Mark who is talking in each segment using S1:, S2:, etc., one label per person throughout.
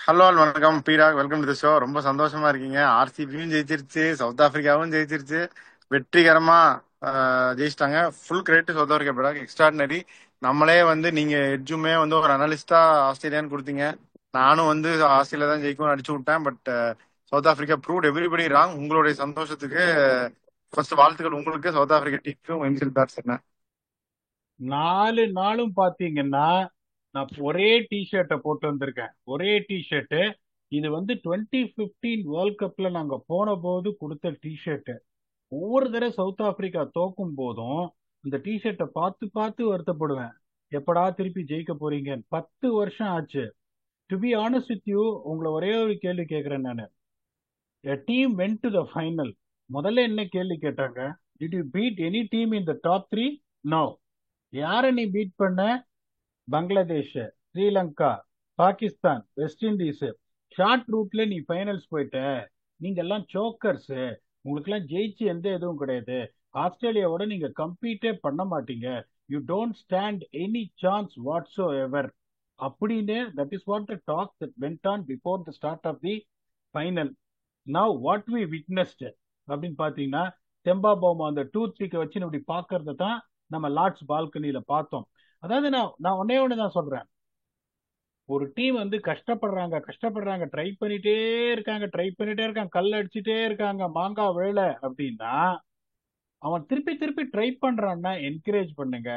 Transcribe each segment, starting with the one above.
S1: Hello all வணக்கம் பீராக், welcome to the show. ரொம்ப சந்தோஷமா இருக்கீங்க. ஆர்சிபியும் ஜெயிச்சிருச்சு, சவுத் ஆப்பிரிக்காவும் ஜெயிச்சிருச்சு, வெற்றிகரமா ஜெயிச்சிட்டாங்க. ஃபுல் கிரெடிட் சவுத் ஆப்பிரிக்கா பீராக், எக்ஸ்ட்ராடினரி. நம்மளே நீங்க எட்ஜுமே ஒரு அனலிஸ்டா ஆஸ்திரேலியான்னு கொடுத்தீங்க. நானும் ஆஸ்திரேலியா தான் ஜெயிக்கும்னு அடிச்சு விட்டேன். But south Africa proved everybody wrong. உங்களுடைய சந்தோஷத்துக்கு ஃபர்ஸ்ட் வாழ்த்துக்கள் உங்களுக்கு, சவுத் ஆப்பிரிக்கா டீமுக்கும், எம்சில் பேட்ஸ்மேன்.
S2: 4 நாளும் பாத்தீங்கன்னா நான் ஒரே டிஷர்ட்டை போட்டு வந்திருக்கேன். ஒரே டிஷர்ட். இது 2015 வேர்ல்ட் கப்ல நாங்க போன போது கொடுத்த டிஷர்ட். ஒவ்வொரு தடவை சவுத் ஆப்பிரிக்கா தோக்கும் போதும் இந்த டிஷர்ட்டை பார்த்து பார்த்து வருத்தப்படுவேன். எப்படா திருப்பி ஜெயிக்க போறீங்க? 10 வருஷம் ஆச்சு. To be honest with you, உங்களை ஒரே ஒரு கேள்வி கேட்கிறேன் நான். A team went to the final. முதல்ல என்ன கேள்வி கேட்டாங்க? Did you beat any team in the top three? No. யாரை நீ பீட் பண்ண? Bangladesh, Sri Lanka, Pakistan, west Indies. Short ரூட்ல நீ ஃபைனல்ஸ் போயிட்ட. நீங்க எல்லாம் சோக்கர்ஸ். உங்களுக்கு எல்லாம் ஜெயிச்சு எந்த எதுவும் கிடையாது. ஆஸ்திரேலியாவோட நீங்க கம்பீட்டே பண்ண மாட்டீங்க. You don't stand any chance whatsoever அப்படின்னு. That is what the talk that went on before the start of the final. Now what we witnessed அப்படின்னு பாத்தீங்கன்னா, தெம்பா பவுமா அந்த டூத் பிக்கை வச்சு இப்படி பாக்குறத தான் நம்ம லார்ட்ஸ் பால்கனியில பார்த்தோம். அதாவது நான் நான் ஒன்னே ஒண்ணுதான் சொல்றேன். ஒரு டீம் கஷ்டப்படுறாங்க கஷ்டப்படுறாங்க, ட்ரை பண்ணிட்டே இருக்காங்க, கல் அடிச்சுட்டே இருக்காங்க, மாங்காய் வேலை அப்படின்னா அவன் திருப்பி திருப்பி ட்ரை பண்றான்னா என்கரேஜ் பண்ணுங்க.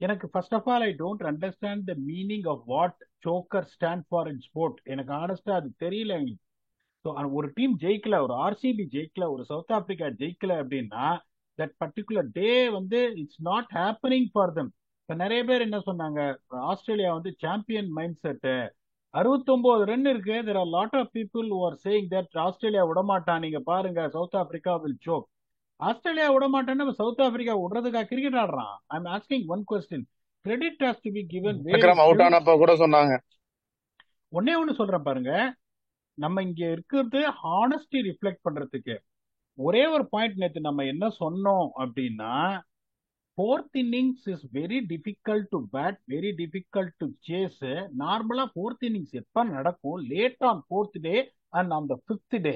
S2: எனக்கு first of all I don't understand the meaning of what soccer stand for in sport. எனக்கு ஆனஸ்டா அது தெரியல எங்களுக்கு. ஸோ ஒரு டீம் ஜெயிக்கல, ஒரு ஆர்சிபி ஜெயிக்கல, ஒரு சவுத் ஆப்பிரிக்கா ஜெயிக்கல அப்படின்னா that particular day it's not happening for them. இப்ப நிறைய பேர் என்ன சொன்னாங்க, Australia champion mind set, 69 run இருக்கு. There are lot of people who are saying that Australia விட மாட்டான், நீங்க பாருங்க South Africa will choke. Australia விட மாட்டேன்னு சவுத் ஆப்பிரிக்கா விடுறதுக்கா கிரிக்கெட் ஆடுறான்? I am asking one question. Credit has to be given where
S1: விக்ரம்
S2: இட்ஸ்
S1: அவுட்
S2: டியூ.
S1: ஆனப்ப கூட சொன்னாங்க.
S2: ஒன்னே ஒன்னு சொல்றேன் பாருங்க. நம்ம இங்க இருக்கிறது ஹானஸ்டி ரிஃப்ளெக்ட் பண்றதுக்கு. ஒரே ஒரு பாயிண்ட் நேத்து நம்ம என்ன சொன்னோம் அப்படின்னா, fourth innings is very difficult to bat, very difficult to chase. நார்மலா ஃபோர்த் இன்னிங்ஸ் எப்ப நடக்கும்? Late on fourth day and on the fifth day.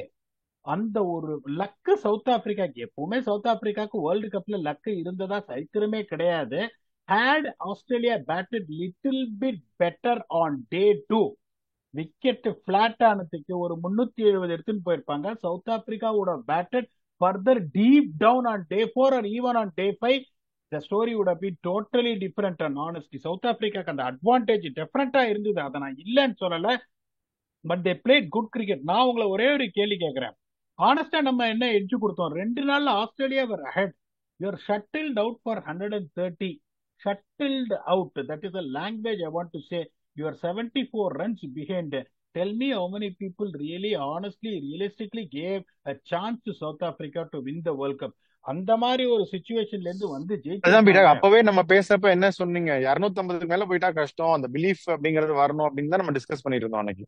S2: அந்த ஒரு லக்கு சவுத் ஆப்பிரிக்காக்கு எப்பவுமே, சவுத் ஆப்பிரிக்காக்கு வேர்ல்டு கப்ல லக்கு இருந்ததா சரித்திரமே கிடையாது. Had Australia batted little bit better on day two, wicket flat ஆனதுக்கு ஒரு 370 எடுத்துன்னு போயிருப்பாங்க. சவுத் ஆப்பிரிக்காவோட batted further deep down on day 4 or even on day 5, the story would have been totally different and honestly. South ஆப்பிரிக்காக்கு அந்த advantage டெஃபரெண்டா இருந்தது, அதை நான் இல்லைன்னு சொல்லல. But they played good cricket. நான் உங்களை ஒரே ஒரு கேள்வி கேட்கிறேன். ஆனஸ்டா நம்ம என்ன எட்ஜ் கொடுத்தோம்? 2 நாள்ல Australia were ahead. You're shuttled out for 130. Shuttled out, that is a language I want to say. You are 74 runs behind. Tell me how many people really honestly realistically gave a chance to South Africa to win the World Cup? அந்த மாதிரி ஒரு சிச்சுவேஷன்ல இருந்து
S1: அதான் beta,
S2: ஜெயிச்சிருக்காங்க.
S1: அப்பவே நம்ம பேசுறப்ப என்ன சொன்னீங்க, 250 மேல போயிட்டா கஷ்டம், அந்த பிலீஃப் அப்படிங்கறது வரணும் அப்படின்னு தான் நம்ம டிஸ்கஸ் பண்ணிட்டு இருந்தோம் அன்னைக்கு.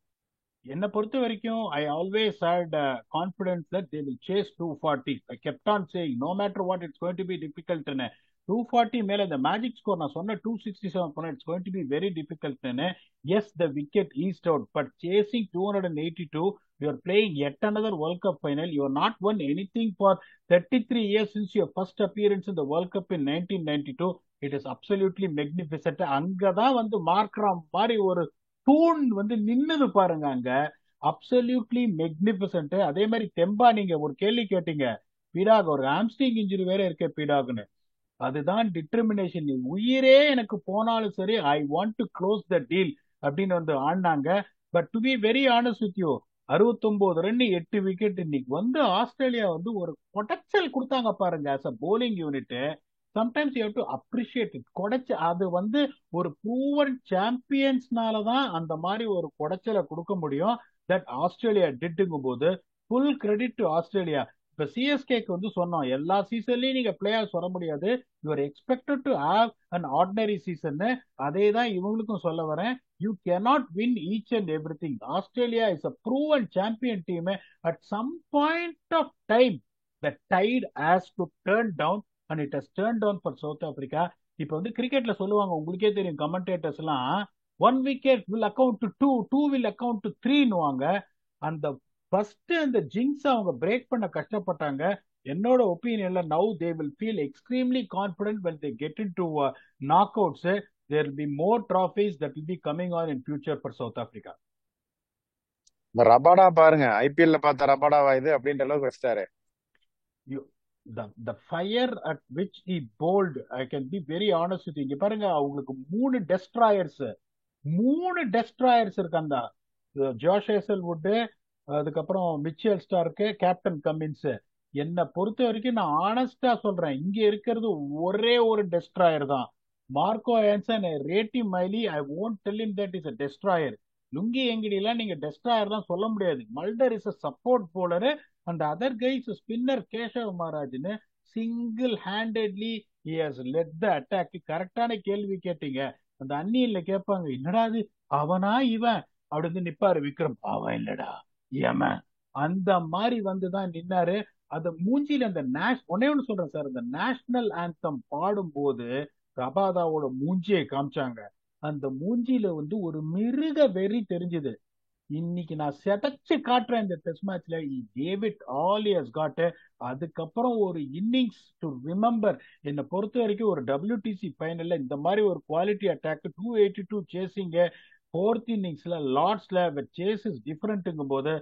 S2: என்னை பொறுத்த வரைக்கும் I always had confidence that they will chase 240. I kept on saying no matter what it's going to be டிஃபிகல்ட்னு. 240 மேல இந்த மேஜிக் ஸ்கோர் நான் சொன்ன 267 போன it's going to be very டிஃபிகல்ட்னு. Yes, the wicket eased out, but chasing 282. You are playing yet another World Cup final. You are not won anything for 33 years since your first appearance in the World Cup in 1992. It is absolutely magnificent. அங்கதான் Markram மாதிரி ஒரு தூண் நின்னது பாருங்க அங்க. Absolutely மெக்னிபிசன்ட். அதே மாதிரி தெம்பா, நீங்க ஒரு கேள்வி கேட்டீங்க, பீடாக் ஒரு ஹாம்ஸ்ட்ரிங் இன்ஜுரி வேற இருக்க பீடாக்னு. அதுதான் டிட்டர்மினேஷன். உயிரே எனக்கு போனாலும் சரி, I want to close the deal அப்படின்னு ஆடினாங்க. But to be very honest with you, 69 run 8 wicket. இன்னைக்கு ஆஸ்திரேலியா ஒரு கொடைச்சல் கொடுத்தாங்க பாருங்க as a bowling unit. Sometimes you have to appreciate it. கொடைச்சு அது ஒரு ப்ரூவன் சாம்பியன்ஸ்னால தான் அந்த மாதிரி ஒரு குடைச்சலை கொடுக்க முடியும். தட் ஆஸ்திரேலியா டிட்டுங்கும் போது ஃபுல் கிரெடிட் டு ஆஸ்திரேலியா. இப்ப சிஎஸ்கேக்கு சொன்னோம், எல்லா சீசன்லயும் நீங்க பிளே ஆஃப் வர முடியாது, you're expected to have an ordinary season. அதே தான் இவங்களுக்கும் சொல்ல வரேன். You cannot win each and every thing. Australia is a proven champion team. At some point of time the tide has to turn down and it has turned down for South Africa. இப்ப கிரிக்கெட்ல சொல்லுவாங்க, உங்களுக்கே தெரியும், commentators எல்லாம் one wicket will account to two, two will account to த்ரீன்னுவாங்க. அந்த first அந்த ஜிங்ஸ் அவங்க பிரேக் பண்ண கஷ்டப்பட்டாங்க. என்னோட ஒப்பீனியன்ல now they will feel extremely confident when they get into knockouts. There will be more trophies that will be coming on in future for South Africa.
S1: இந்த Rabada பாருங்க, ஐபிஎல்ல பார்த்த ரபாடாவா இது அப்படின்ற அளவுக்கு வச்சிட்டாரு.
S2: You, the fire at which he bowled, I can be very honest with you. இங்க பாருங்க, அவங்களுக்கு மூணு டெஸ்ட்ராயர்ஸ் இருக்காங்க. ஜோஷ் ஹேசல்வுட், அதுக்கப்புறம் மிச்சல் ஸ்டார்க்கு, கேப்டன் கமின்ஸ். என்னை பொறுத்த வரைக்கும் நான் ஆனஸ்டா சொல்றேன், இங்க இருக்கிறது ஒரே ஒரு டெஸ்ட்ராயர் தான், மார்க்கோ ஆன்சன். ரேட்டி மைலி, I won't tell him that is a destroyer. Lungi எங்கடிலாம் நீங்க டெஸ்ட்ராயர் தான் சொல்ல முடியாது. Mulder is a support bowler, அந்த அதர் கைஸ் ஸ்பின்னர் கேஷவ் மகாராஜ்னு single handedly he has led the attack. கரெக்டான கேள்வி கேட்டீங்க. அந்த அந்நியன்ல கேட்பாங்க, என்னடா அது அவனா இவன் அப்படின்னு நிப்பாரு விக்ரம், அவன் இல்லடா ஏமன், அந்த மாதிரி வந்துதான் நின்னாரு. அந்த மூஞ்சில அந்த ஒன்னே ஒண்ணு சொல்றேன் சார், அந்த நேஷனல் ஆந்தம் பாடும்போது ரபாதாவோட மூஞ்சியை காமிச்சாங்க. அந்த மூஞ்சில வந்து ஒரு மிருக வெறி தெரிஞ்சது. இன்னைக்கு நான் செதைச்சு காட்டுறேன் இந்த டெஸ்ட் மேட்ச்ல, he gave it all he has got. அதுக்கப்புறம் ஒரு இன்னிங்ஸ் டு ரிமெம்பர். என்னை பொறுத்த வரைக்கும் ஒரு WTC ஃபைனல்ல இந்த மாதிரி ஒரு குவாலிட்டி அட்டாக், 282 சேசிங்க, ஃபோர்த் இன்னிங்ஸ்ல லார்ட்ஸ்ல சேஸ் இஸ் டிஃபரெண்ட்ங்கும் போது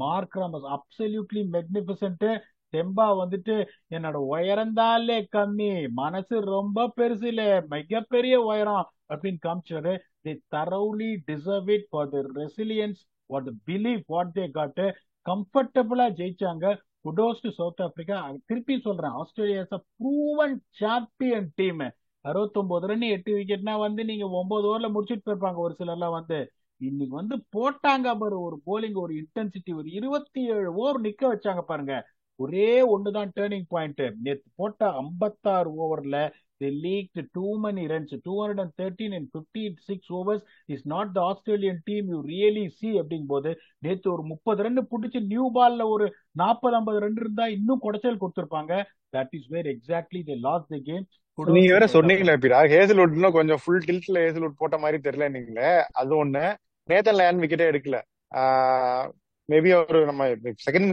S2: மார்க் ராமஸ் அப்சல்யூட்லி மெக்னிபிசன்ட். தெம்பா வந்துட்டு என்னோட உயரந்தாலே கம்மி, மனசு ரொம்ப பெருசு இல்ல, மிகப்பெரிய உயரம் அப்படின்னு காமிச்சாரு. they thoroughly deserve it for their resilience, for the belief what they got. கம்ஃபர்டபுளா ஜெயிச்சாங்க. Kudos to South Africa. திருப்பி சொல்றேன், Australia is a proven champion team. 69 run 8 விக்கெட்னா வந்து நீங்க 9 ஓவர்ல முடிச்சுட்டு போயிருப்பாங்க ஒரு சிலர்லாம் வந்து. இன்னைக்கு வந்து போட்டாங்க பாரு ஒரு போலிங், ஒரு இன்டென்சிட்டி, ஒரு 27 ஓவர் நிக்க வச்சாங்க பாருங்க. ஒரே ஒண்ணுதான் டேர்னிங் பாயிண்ட். நேற்று போட்ட 56 ஓவர்ல they leaked too many runs. 213 in 56 overs is not the Australian team you really see. அப்படிங்கும் போது நேற்று ஒரு 30 ரன் புடிச்சு நியூ பால்ல ஒரு 40-50 ரன் இருந்தா இன்னும் குடைச்சல் கொடுத்திருப்பாங்க. that is where exactly they lost the game.
S1: நீங்க வேற சொன்னீங்களே பிடா, ஹேசல்வுட் கொஞ்சம் ஃபுல் டில்ட்ல ஹேசல்வுட் போட்ட மாதிரி தெரியல நீங்களே, அது ஒண்ணு. நேத்தன் லேண்ட் விக்கெட்டே எடுக்கல. மேபி ஒரு நம்ம செகண்ட்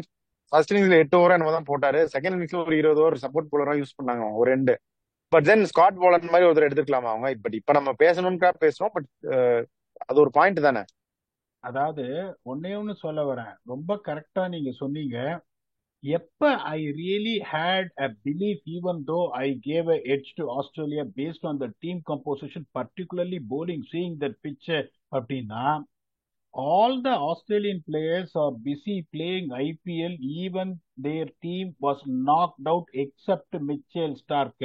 S1: ஃபர்ஸ்ட் இன்னிங்ஸ்ல 8 ஓவர் என்னமோ தான் போட்டாரு. செகண்ட் இன்னிங்ஸ்ல ஒரு 20 ஓவர் சப்போர்ட் போலரா யூஸ் பண்ணாங்க ஒரு ரெண்டு. பட் தென் ஸ்காட் போலன் மாதிரி ஒருத்தர் எடுத்துக்கலாமா அவங்க? பட் இப்ப நம்ம பேசணும்க்கா பேசுறோம், பட் அது ஒரு பாயிண்ட் தானே.
S2: அதாவது ஒன்னே ஒன்னு சொல்ல வரேன், ரொம்ப கரெக்டா நீங்க சொன்னீங்க. எப்ப I really hate a belief, even though I gave a edge to Australia based on the team composition, particularly bowling, seeing that pitch, அப்படின்னா all the Australian players are busy playing IPL. Even their team was knocked out except Mitchell Stark.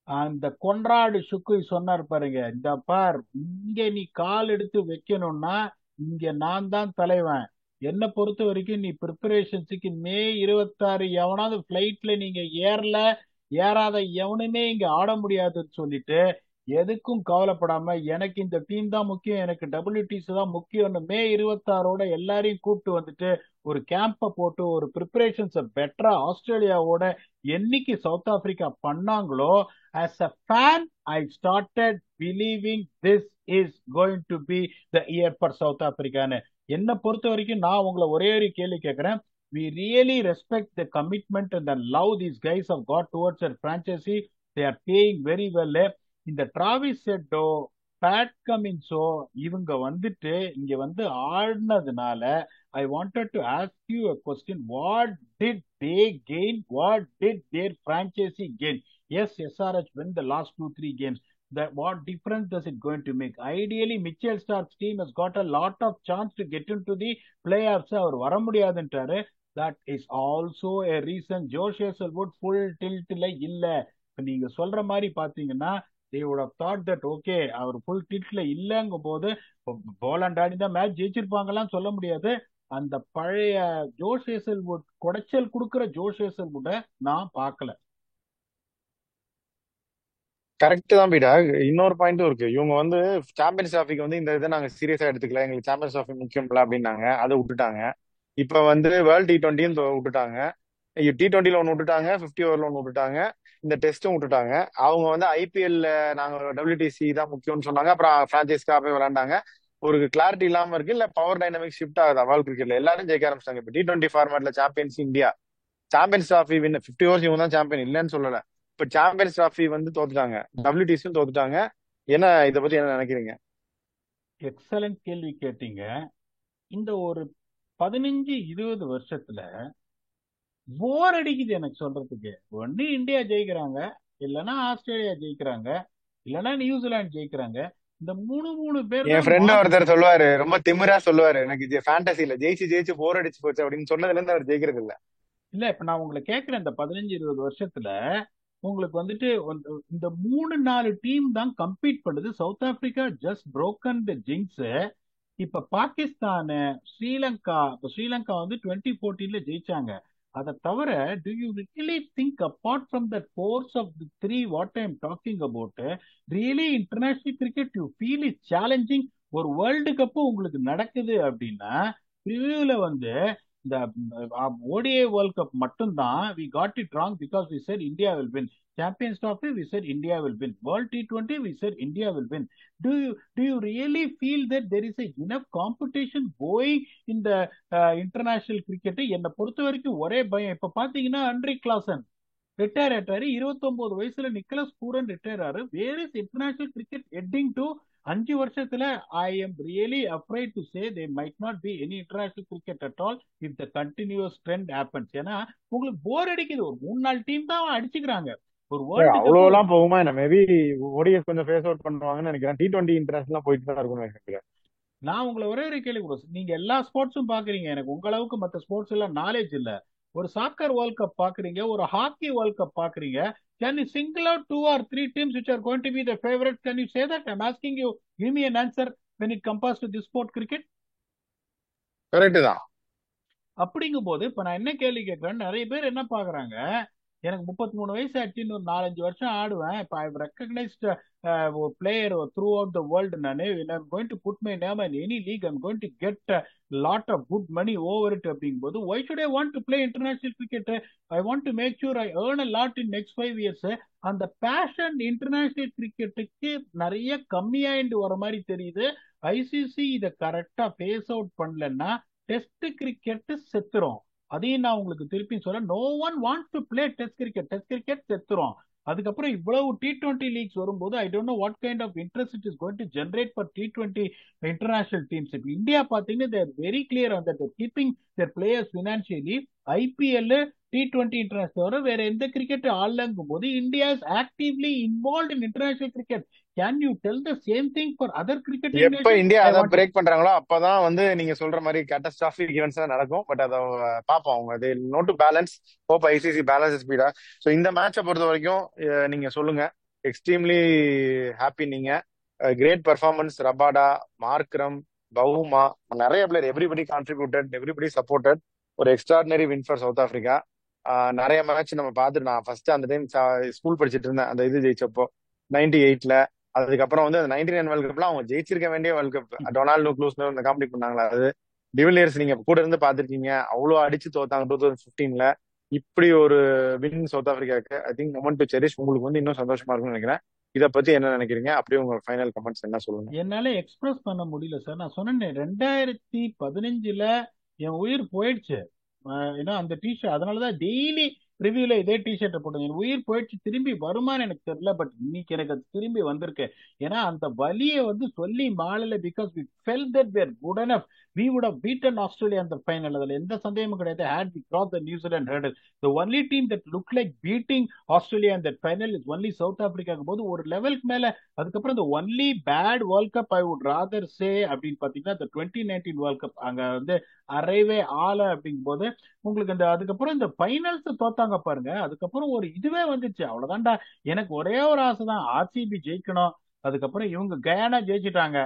S2: அந்த கொன்ராடு சுக்கு சொன்னார் பாருங்க, இந்த பார், இங்க நீ கால் எடுத்து வைக்கணும்னா இங்க நான் தான் தலைவன். என்னை பொறுத்த வரைக்கும் நீ ப்ரிப்பரேஷன்ஸுக்கு மே 26 எவனாவது பிளைட்ல நீங்க ஏறாத எவனுமே இங்க ஆட முடியாதுன்னு சொல்லிட்டு எதுக்கும் கவலைப்படாம எனக்கு இந்த டீம் தான் முக்கியம், எனக்கு WTC தான் முக்கியம்னு மே 26ஓட எல்லாரையும் கூப்பிட்டு வந்துட்டு ஒரு கேம்ப போட்டு ஒரு ப்ரிப்பரேஷன்ஸை பெட்டரா ஆஸ்திரேலியாவோட என்னைக்கு சவுத் ஆப்பிரிக்கா பண்ணாங்களோ, as a fan I started believing this is going to be the year for South Africa. என்னை பொறுத்த வரைக்கும் நான் உங்களை ஒரே ஒரு கேள்வி கேட்கிறேன். We really respect the commitment and the love these guys have got towards their franchise. They are paying very well. இந்த டிராவிஸ் ஹெட்டோ, பேட் கமின்ஸோ இவங்க வந்துட்டு இங்க வந்து ஆடினதுனால I wanted to ask you a question. What did they gain? What did their franchisee gain? Yes, SRH win the last 2-3 games. That what difference does it going to make? Ideally, Mitchell Stark's team has got a lot of chance to get into the playoffs. அவர் வர முடியாதுன்றாரு. That is also a reason. Josh Hazlewood full tiltல இல்ல. நீங்க சொல்ற மாதிரி பாத்தீங்கன்னா they would have thought that okay, our full tiltல இல்லங்கும் போது Poland ஆடி தான் match ஜெயிச்சிருப்பாங்கலாம் சொல்ல முடியாது. அந்த பழைய ஜோஷ் ஹேசல்வுட், குடைச்சல் கொடுக்கிற ஜோஷ் ஹேசல்வுட நான் பார்க்கல.
S1: கரெக்ட் தான் பீடா. இன்னொரு பாயிண்ட்டும் இருக்கு, இவங்க வந்து சாம்பியன்ஸ் டிராஃபிக் வந்து இந்த இதை நாங்க சீரியஸா எடுத்துக்கல, எங்களுக்கு சாம்பியன்ஸ் டிராஃபி முக்கியம்ல அப்படின்னாங்க, அதை விட்டுட்டாங்க. இப்ப வந்து வேர்ல்டு T20 விட்டுட்டாங்க, T20ல ஒன்று விட்டுட்டாங்க, 50 ஓவர்ல ஒன்று விட்டுட்டாங்க. இந்த டெஸ்ட்டும் விட்டுட்டாங்க. அவங்க வந்து ஐபிஎல்ல நாங்க WTC தான் முக்கியம்னு சொன்னாங்க. அப்புறம் பிரான்ச்சைஸ்க்காக போய் விளையாண்டாங்க. ஒரு கிளாரிட்டி இல்லாம இருக்கு. இல்ல பவர் டைனமிக் ஷிஃப்ட் ஆகுது அவால் கிரிக்கெட்ல எல்லாரும் ஜெயிக்க ஆரம்பிச்சிட்டாங்க. இப்ப T20 ஃபார்மேட்ல champions India, champions trophy win 50 overs இவங்க தான் சாம்பியன் இல்லைன்னு சொல்லல. இப்ப சாம்பியன்ஸ் டிராஃபி வந்து தோத்துட்டாங்க, WTCயும் தோத்துட்டாங்க. என்ன இதை பத்தி என்ன நினைக்கிறீங்க?
S2: எக்ஸலண்ட் கேள்வி கேட்டீங்க. இந்த ஒரு 15-20 வருஷத்துல போர் அடிக்குது எனக்கு சொல்றதுக்கு. ஒண்ணு இந்தியா ஜெயிக்கிறாங்க, இல்லைன்னா ஆஸ்திரேலியா ஜெயிக்கிறாங்க, இல்லைன்னா நியூசிலாந்து ஜெயிக்கிறாங்க. இந்த மூணு மூணு பேர்
S1: என்
S2: தான்
S1: ஃப்ரெண்ட் ஒருத்தர் சொல்லுவாரு, ரொம்ப திமிரா சொல்லுவாரு, எனக்கு ஃபேண்டசில ஜெயிச்சு ஜெயிச்சு போர் அடிச்சு போச்சு அப்படின்னு சொன்னதுல இருந்து அவர் ஜெயிக்கிறது இல்ல.
S2: இல்ல. இப்ப நான் உங்களை கேட்கிறேன், இந்த 15-20 வருஷத்துல உங்களுக்கு வந்துட்டு இந்த 3-4 டீம் தான் கம்பீட் பண்ணுது. சவுத் ஆப்பிரிக்கா ஜஸ்ட் broken த ஜிங்ஸ். இப்ப பாகிஸ்தானு, ஸ்ரீலங்கா, இப்ப ஸ்ரீலங்கா வந்து 2014 ஜெயிச்சாங்க. அதை தவிர do you really think apart from that course of the three what I am talking about, really international cricket you feel it challenging? ஒரு வேர்ல்டு கப்பு உங்களுக்கு நடக்குது அப்படின்னா ரிவ்யூல வந்து இந்த ஓடிஐ வேர்ல்ட் கப் மட்டும்தான் we got it wrong because we said India will win. Champions trophy we said India will win. World T20 we said India will win. Do you really feel that there is a enough competition going in the international cricket? என்னை பொறுத்த வரைக்கும் ஒரே பயம். இப்ப பாத்தீங்கன்னா Henry Klaasen retire ஆயிட்டாரு. 29 வயசுல Nicholas Pooran retire ஆறு. Where is international cricket heading to? 5 வருஷத்துல I am really afraid to say they might not be any international cricket at all if the continues trend happens. ஏன்னா உங்களுக்கு போர் அடிக்குது. ஒரு 3-4 team தான் அடிச்சுக்கிறாங்க. ஒரு வேர்ல்டு கப்
S1: அவ்வளவு எல்லாம் போகுமா என்ன? மேபி ஓடிஎஸ் கொஞ்சம் ஃபேஸ் அவுட் பண்ணுவாங்கன்னு நினைக்கிறேன். T20 இன்டர்நேஷனல் போயிட்டு தான் இருக்கும்னு நினைக்கிறேன்.
S2: நான் உங்களை ஒரே ஒரு கேள்வி கூட, நீங்க எல்லா ஸ்போர்ட்ஸும் பாக்குறீங்க, எனக்கு உங்க அளவுக்கு மற்ற ஸ்போர்ட்ஸ் எல்லாம் நாலேஜ் இல்ல. ஒரு சாக்கர் வேர்ல்ட் கப் பாக்குறீங்க, ஒரு ஹாக்கி வேர்ல்ட் கப் பாக்குறீங்க. Can you single out 2 or 3 teams which are going to be the favorites? Can you say that? I'm asking you, give me an answer when it compares to this sport, cricket.
S1: Correct தான்.
S2: அப்படிங்கும் போது இப்ப நான் என்ன கேள்வி கேட்கிறேன், நிறைய பேர் என்ன பாக்குறாங்க, எனக்கு 33 வயசு ஆச்சு, இன்னொரு 4-5 வருஷம் ஆடுவேன், இப்போ I recognised player throughout the world. நான் I'm going to put my name in any league, I'm going to get lot of good money over it. அப்படிங்கும் போது why should I want to play international cricket? I want to make sure I earn a lot in next 5 years. அந்த passion international கிரிக்கெட்டுக்கு நிறைய கம்மியாயிட்டு வர மாதிரி தெரியுது. ICC இதை கரெக்டா ஃபேஸ் அவுட் பண்ணலன்னா டெஸ்ட் கிரிக்கெட் செத்துரும். அதையும் நான் உங்களுக்கு திருப்பி சொல்றேன், no one wants to play test cricket. Test cricket செத்துரும். அதுக்கப்புறம் இவ்வளவு T20 லீக்ஸ் வரும்போது I don't know what kind of interest it is going to generate for T20 international teams. இப்போ இந்தியா பாத்தீங்கன்னா they're very clear on that, keeping their players financially. IPL T20 international தவிர வேற எந்த cricket ஆடலங்கும் போது India is actively involve in international cricket. Can you tell the same thing for other cricketing
S1: எப்ப
S2: Nations?
S1: India
S2: ஐ
S1: அதை
S2: want.
S1: Break பண்றாங்களோ அப்பதான் வந்து நீங்க சொல்ற மாதிரி கேட்டஸ்ட்ராபிக் ஈவெண்ட்ஸ் தான் நடக்கும். பட் அதை பார்ப்போம். அவங்க அது note to balance. Hope ICC balance ஸ்பீடா. ஸோ இந்த மேட்சை பொறுத்த வரைக்கும் நீங்க சொல்லுங்க. Extremely happy. நீங்க great performance. Rabada, Markram, Bavuma, நிறைய player, everybody contributed, everybody supported. ஒரு extraordinary win for South Africa. நிறைய மேட்ச் நம்ம பார்த்துட்டு, நான் ஃபர்ஸ்ட் அந்த டைம் ஸ்கூல் படிச்சுட்டு இருந்தேன் அந்த இது ஜெயிச்சப்போ 98. அதுக்கப்புறம் வந்து அந்த 99 வேர்ல்ட் கப்ல அவங்க ஜெயிச்சிருக்க வேண்டிய வேர்ல்ட் கப். டொனால்டு க்ளூஸ் இந்த காம்படி பண்ணாங்களா அது. டிவிலியர்ஸ் நீங்க கூட இருந்து பாத்திருக்கீங்க, அவ்வளவு அடிச்சு தோத்தாங்க 2015. இப்படி ஒரு வின் சவுத் ஆப்பிரிக்காக்கு I think moment to cherish. உங்களுக்கு வந்து இன்னும் சந்தோஷமா இருக்கும்னு நினைக்கிறேன். இதை பத்தி என்ன நினைக்கிறீங்க? அப்படியே உங்க ஃபைனல் கமெண்ட்ஸ் என்ன சொல்லுங்க.
S2: என்னால எக்ஸ்பிரஸ் பண்ண முடியல சார். நான் சொன்னேன் 2015 என் உயிர் போயிடுச்சு. ஏன்னா அந்த டிஷர்ட், அதனாலதான் டெய்லி ரிவ்யூல இதே டிஷர்ட்டை போட்டேன். என் உயிர் போயிடுச்சு, திரும்பி வருமானு எனக்கு தெரியல. பட் இன்னைக்கு எனக்கு அது திரும்பி வந்திருக்கு. ஏன்னா அந்த வலியை வந்து சொல்லி மாளல. Because we felt that we are good enough. We would have beaten Australia in the final. அதுல எந்த சந்தேகமும் கிடையாது. had we crossed the New Zealand hurdle. The only team that looked like beating Australia in that final is only South Africa. போது ஒரு லெவலுக்கு மேல. அதுக்கப்புறம் the only bad World Cup I would rather say அப்படின்னு பாத்தீங்கன்னா the 2019 World Cup. அங்க வந்து அரைவே ஆள அப்படிங்கும் போது உங்களுக்கு இந்த அதுக்கப்புறம் இந்த ஃபைனல்ஸ் தோத்தாங்க பாருங்க. அதுக்கப்புறம் ஒரு இதுவே வந்துச்சு, அவ்வளவுதான்டா. எனக்கு ஒரே ஒரு ஆசை தான், ஆர்சிபி ஜெயிக்கணும். அதுக்கப்புறம் இவங்க கயானா ஜெயிச்சுட்டாங்க,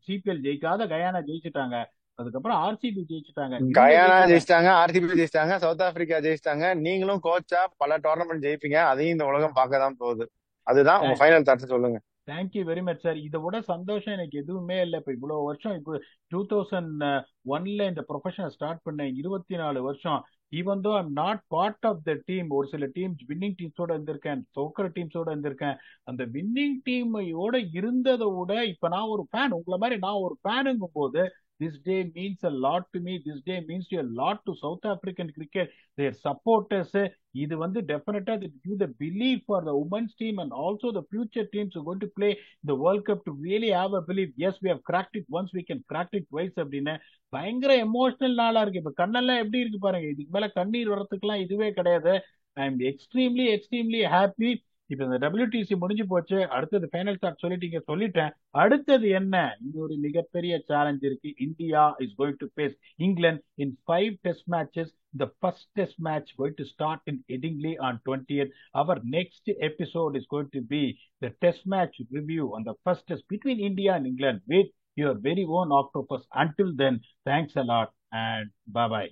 S2: சிபிஎல் ஜெயிக்காத கயானா ஜெயிச்சுட்டாங்க. அதுக்கப்புறம் ஆர்சிபி ஜெயிச்சுட்டாங்க, இவங்க
S1: கயானா
S2: ஜெயிச்சுட்டாங்க.
S1: ஜெயிச்சிட்டாங்க, ஆர்சிபி ஜெயிச்சிட்டாங்க, சவுத் ஆப்பிரிக்கா ஜெயிச்சிட்டாங்க. நீங்களும் கோச்சா பல டோர்னமெண்ட் ஜெயிப்பீங்க. அதையும் இந்த உலகம் பார்க்க தான் போகுது. அதுதான் உங்க ஃபைனல் தாட்ஸ் சொல்லுங்க.
S2: Thank you very much sir. இதை விட சந்தோஷம் எனக்கு எதுவுமே இல்லை. இப்போ இவ்வளவு வருஷம், இப்போ 2001 இந்த ப்ரொஃபஷனை ஸ்டார்ட் பண்ண 24 வருஷம் even though I'm not part of the team, ஒரு சில டீம்ஸ் வின்னிங் டீம்ஸோட இருந்திருக்கேன், தோக்கிற டீம்ஸோட இருந்திருக்கேன். அந்த வின்னிங் டீமையோட இருந்ததை விட இப்ப நான் ஒரு ஃபேன், உங்களை மாதிரி நான் ஒரு ஃபேனுங்கும் போது this day means a lot to me, this day means a lot to South African cricket, their supporters. இது வந்து definitely they give the belief for the women's team and also the future teams who are going to play the World Cup to really have a belief, yes we have cracked it once, we can crack it twice அப்படின்னு பயங்கர emotional நாளா இருக்கு. இப்ப கண்ணெல்லாம் எப்படி இருக்கு பாருங்க, இதுக்கு மேல கண்ணீர் வரத்துக்குலாம் இதுவே கிடையாது. I am extremely extremely happy. இப்ப இந்த WTC முடிஞ்சு போச்சு, அடுத்தது ஃபைனல் ஸ்டார்ட் சொல்லிட்டீங்க, சொல்லிட்டேன். அடுத்தது என்ன, இங்க ஒரு மிகப்பெரிய சேலஞ்ச் இருக்கு. India is going to face England in 5 test matches. The first test match going to start in Headingley on 20th. Our next episode is going to be the test match review on the first test between India and England with your very own Octopus. Until then, thanks a lot and bye bye.